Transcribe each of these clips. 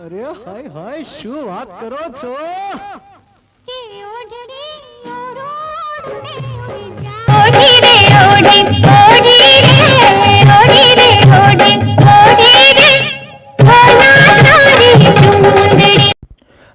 અરે હાય હાય શું વાત કરો છો? કે ઓઢડી ઓરોડને ઉડી જા ઓઢી રે ઓઢી ઓઢી રે ઓઢી રે ઓઢી ઓઢી રે ભલા તારી ચુંદડી।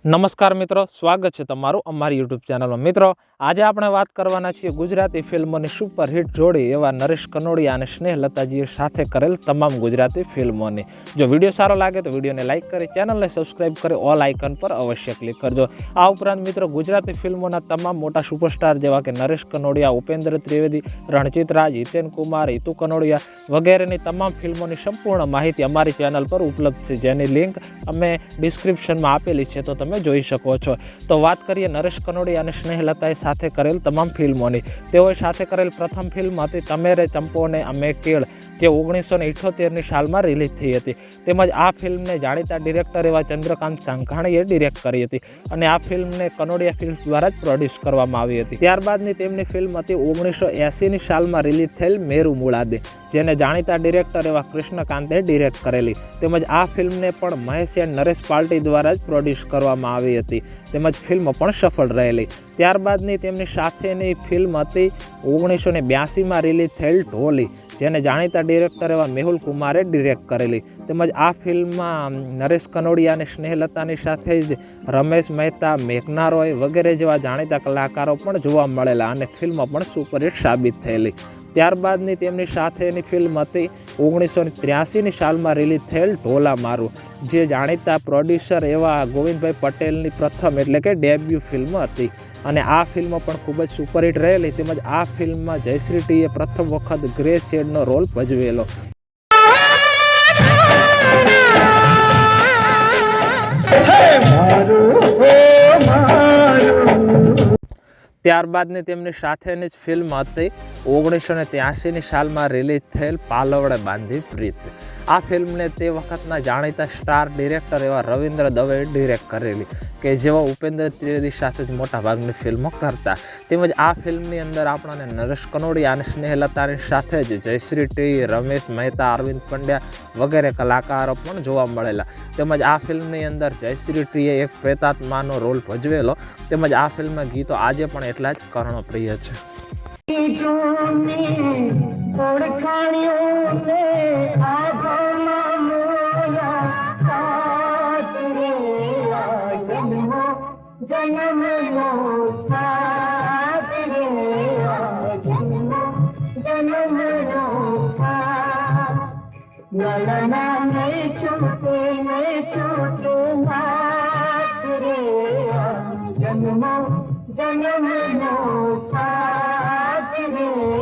નમસ્કાર મિત્રો, સ્વાગત છે તમારું અમારી યુટ્યુબ ચેનલમાં। મિત્રો, આજે આપણે વાત કરવાના છીએ ગુજરાતી ફિલ્મોની સુપરહિટ જોડી એવા નરેશ કનોડિયા અને સ્નેહલતાજીએ સાથે કરેલ તમામ ગુજરાતી ફિલ્મોની। જો વિડીયો સારો લાગે તો વિડીયોને લાઇક કરી ચેનલને સબસ્ક્રાઇબ કરી ઓલ આઇકન પર અવશ્ય ક્લિક કરજો। આ ઉપરાંત મિત્રો, ગુજરાતી ફિલ્મોના તમામ મોટા સુપરસ્ટાર જેવા કે નરેશ કનોડિયા, ઉપેન્દ્ર ત્રિવેદી, રણજીત રાજ, હિતેન કુમાર, હિતુ કનોડિયા વગેરેની તમામ ફિલ્મોની સંપૂર્ણ માહિતી અમારી ચેનલ પર ઉપલબ્ધ છે, જેની લિંક અમે ડિસ્ક્રિપ્શનમાં આપેલી છે, તો તમે જોઈ શકો છો। તો વાત કરીએ નરેશ કનોડિયા અને સ્નેહલતાએ સાથે કરેલ તમામ ફિલ્મોની। તેઓએ સાથે કરેલ પ્રથમ ફિલ્મ હતી તમે રે ચંપોને અમે કેળ, જે 1978ની સાલમાં રિલીઝ થઈ હતી। તેમજ આ ફિલ્મને જાણીતા ડિરેક્ટર એવા ચંદ્રકાંત સાંઘાણીએ ડિરેક્ટ કરી હતી અને આ ફિલ્મને કનોડિયા ફિલ્મ્સ દ્વારા જ પ્રોડ્યુસ કરવામાં આવી હતી। ત્યારબાદની તેમની ફિલ્મ હતી 1980ની સાલમાં રિલીઝ થયેલ મેરુ મુળાદે, જેને જાણીતા ડિરેક્ટર એવા કૃષ્ણકાંતે ડિરેક્ટ કરેલી। તેમજ આ ફિલ્મને પણ મહેશ એન્ડ નરેશ પાર્ટી દ્વારા જ પ્રોડ્યુસ કરવામાં આવી હતી, તેમજ ફિલ્મ પણ સફળ રહેલી। ત્યારબાદની તેમની સાથેની ફિલ્મ હતી 1982માં રિલીઝ થયેલ ઢોલી, જેને જાણીતા ડિરેક્ટર એવા મેહુલ કુમારે ડિરેક્ટ કરેલી। તેમજ આ ફિલ્મમાં નરેશ કનોડિયા અને સ્નેહલતાની સાથે જ રમેશ મહેતા, મેઘના રોય વગેરે જેવા જાણીતા કલાકારો પણ જોવા મળેલા અને ફિલ્મ પણ સુપરહિટ સાબિત થયેલી। ત્યારબાદની તેમની સાથેની ફિલ્મ હતી 1983ની સાલમાં રિલીઝ થયેલ ઢોલા મારું, જે જાણીતા પ્રોડ્યુસર એવા ગોવિંદભાઈ પટેલની પ્રથમ એટલે કે ડેબ્યુ ફિલ્મ હતી અને આ ફિલ્મ પણ ખૂબ જ સુપરહિટ રહેલી। તેમજ આ ફિલ્મમાં જયશ્રી ટીએ પ્રથમ વખત ગ્રે શેડનો રોલ ભજવેલો। ત્યારબાદની તેમની સાથેની જ ફિલ્મ હતી 1983ની સાલમાં રિલીઝ થયેલ પાલવડે બાંધી પ્રીત। આ ફિલ્મને તે વખતના જાણીતા સ્ટાર ડિરેક્ટર એવા રવિન્દ્ર દવેએ ડિરેક્ટ કરેલી, કે જેઓ ઉપેન્દ્ર ત્રિવેદી સાથે જ મોટા ભાગની ફિલ્મો કરતા। તેમજ આ ફિલ્મની અંદર આપણને નરેશ કનોડિયા અને સ્નેહલતાની સાથે જ જયશ્રી ટી, રમેશ મહેતા, અરવિંદ પંડ્યા વગેરે કલાકારો પણ જોવા મળેલા। તેમજ આ ફિલ્મની અંદર જયશ્રી ટીએ એક પ્રેતાત્માનો રોલ ભજવેલો। તેમજ આ ફિલ્મના ગીતો આજે પણ એટલા જ કર્ણપ્રિય છે।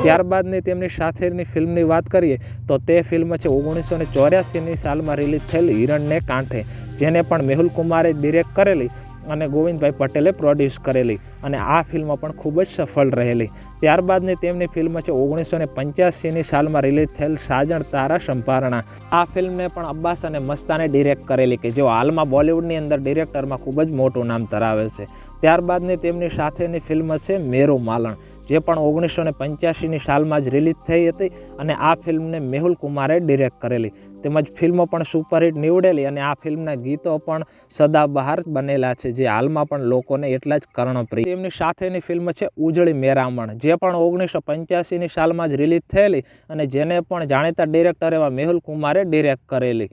ત્યારબાદની તેમની સાથેની ફિલ્મની વાત કરીએ તો તે ફિલ્મ છે 1984ની સાલમાં રિલીઝ થયેલ હિરણને કાંઠે, જેને પણ મેહુલ કુમારે ડિરેક્ટ કરેલી અને ગોવિંદભાઈ પટેલે પ્રોડ્યુસ કરેલી અને આ ફિલ્મ પણ ખૂબ જ સફળ રહેલી। ત્યારબાદની તેમની ફિલ્મ છે 1985ની સાલમાં રિલીઝ થયેલ સાજણ તારા સંભારણા। આ ફિલ્મને પણ અબ્બાસ અને મસ્તાને ડિરેક્ટ કરેલી, કે જેઓ હાલમાં બોલિવૂડની અંદર ડિરેક્ટરમાં ખૂબ જ મોટું નામ ધરાવે છે। ત્યારબાદની તેમની સાથેની ફિલ્મ છે મેરુ માલણ, જે પણ 1985ની સાલમાં જ રિલીઝ થઈ હતી અને આ ફિલ્મને મેહુલ કુમારે ડિરેક્ટ કરેલી। તેમજ ફિલ્મ પણ સુપરહિટ નીવડેલી અને આ ફિલ્મના ગીતો પણ સદાબહાર બનેલા છે, જે હાલમાં પણ લોકોને એટલા જ કર્ણપ્રિય। તેમની સાથેની ફિલ્મ છે ઉજળી મેરામણ, જે પણ 1985ની સાલમાં જ રિલીઝ થયેલી અને જેને પણ જાણીતા ડિરેક્ટર એવા મેહુલ કુમારે ડિરેક્ટ કરેલી।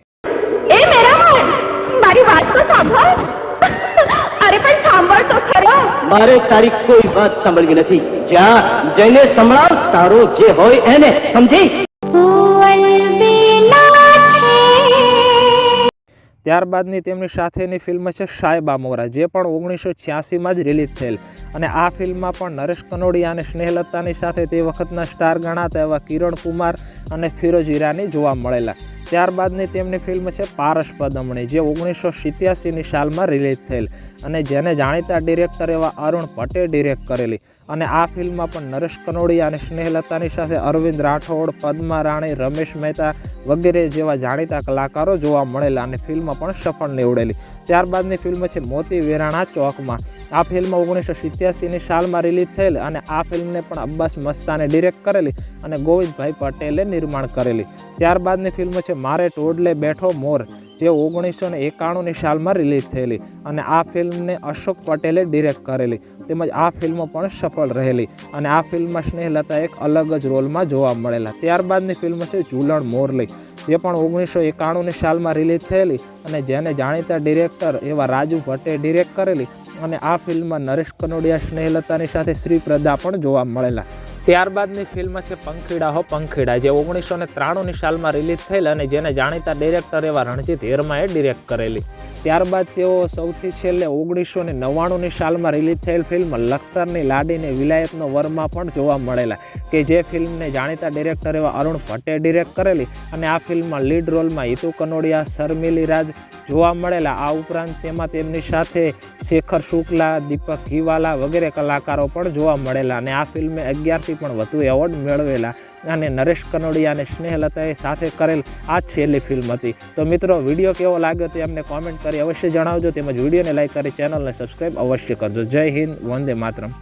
એ મેરામણ, મારી વાત તો સાંભળ। અરે પણ સાંભળ તો ખરો। મારે તારી કોઈ વાત સાંભળવી નથી, જ્યાં જઈને સંભળાવ તારો જે હોય એને, સમજી? ત્યારબાદની તેમની સાથેની ફિલ્મ છે સાયબા મોરા, જે પણ 1986માં જ રિલીઝ થયેલ અને આ ફિલ્મમાં પણ નરેશ કનોડિયા અને સ્નેહલતાની સાથે તે વખતના સ્ટાર ગણાતા એવા કિરણ કુમાર અને ફિરોઝ ઈરાની જોવા મળેલા। ત્યારબાદની તેમની ફિલ્મ છે પારસ પદમણી, જે 1987ની સાલમાં રિલીઝ થયેલ અને જેને જાણીતા ડિરેક્ટર એવા અરુણ ભટ્ટે ડિરેક્ટ કરેલી અને આ ફિલ્મમાં પણ નરેશ કનોડિયા અને સ્નેહલતાની સાથે અરવિંદ રાઠોડ, પદ્મા રાણી, રમેશ મહેતા વગેરે જેવા જાણીતા કલાકારો જોવા મળેલા અને ફિલ્મ પણ સફળ નીવડેલી। ત્યારબાદની ફિલ્મ છે મોતી વેરાણા ચોકમાં। આ ફિલ્મ 1987ની સાલમાં રિલીઝ થયેલ અને આ ફિલ્મને પણ અબ્બાસ મસ્તાને ડિરેક્ટ કરેલી અને ગોવિંદભાઈ પટેલે નિર્માણ કરેલી। ત્યારબાદની ફિલ્મ છે મારે ટોડલે બેઠો મોર, જે 1991ની સાલમાં રિલીઝ થયેલી અને આ ફિલ્મને અશોક પટેલે ડિરેક્ટ કરેલી. તેમજ આ ફિલ્મ પણ સફળ રહેલી અને આ ફિલ્મમાં સ્નેહલતા એક અલગ જ રોલમાં જોવા મળેલા. ત્યારબાદની ફિલ્મ છે ઝૂલણ મોરલી, જે પણ 1991ની સાલમાં રિલીઝ થયેલી અને જેને જાણીતા ડિરેક્ટર એવા રાજુ ભટ્ટે ડિરેક્ટ કરેલી અને આ ફિલ્મમાં નરેશ કનોડિયા, સ્નેહલતાની સાથે શ્રીપ્રદા પણ જોવા મળેલા. ત્યારબાદની ફિલ્મ છે પંખીડા હો પંખીડા, જે 1993ની સાલમાં રિલીઝ થયેલ અને જેને જાણીતા ડિરેક્ટર એવા રણજીત હેરમાએ ડિરેક્ટ કરેલી. ત્યારબાદ તેઓ સૌથી છેલ્લે 1999ની સાલમાં રિલીઝ થયેલ ફિલ્મ લખતરની લાડીને વિલાયતનો વરમાં પણ જોવા મળેલા, કે જે ફિલ્મને જાણીતા ડિરેક્ટર એવા અરુણ ભટ્ટે ડિરેક્ટ કરેલી અને આ ફિલ્મમાં લીડ રોલમાં હિતુ કનોડિયા, શર્મિલી રાજ જોવા મળેલા. આ ઉપરાંત તેમાં તેમની સાથે શેખર શુક્લા, દીપક ઘીવાલા વગેરે કલાકારો પણ જોવા મળેલા અને આ ફિલ્મે 11થી પણ વધુ એવોર્ડ મેળવેલા અને નરેશ કનોડિયા અને સ્નેહલતાએ સાથે કરેલ આ છેલ્લી ફિલ્મ હતી. તો મિત્રો, વિડીયો કેવો લાગ્યો તે અમને કોમેન્ટ કરી અવશ્ય જણાવજો, તેમજ વિડીયોને લાઈક કરી ચેનલને સબસ્ક્રાઈબ અવશ્ય કરજો. જય હિન્દ, વંદે માતરમ.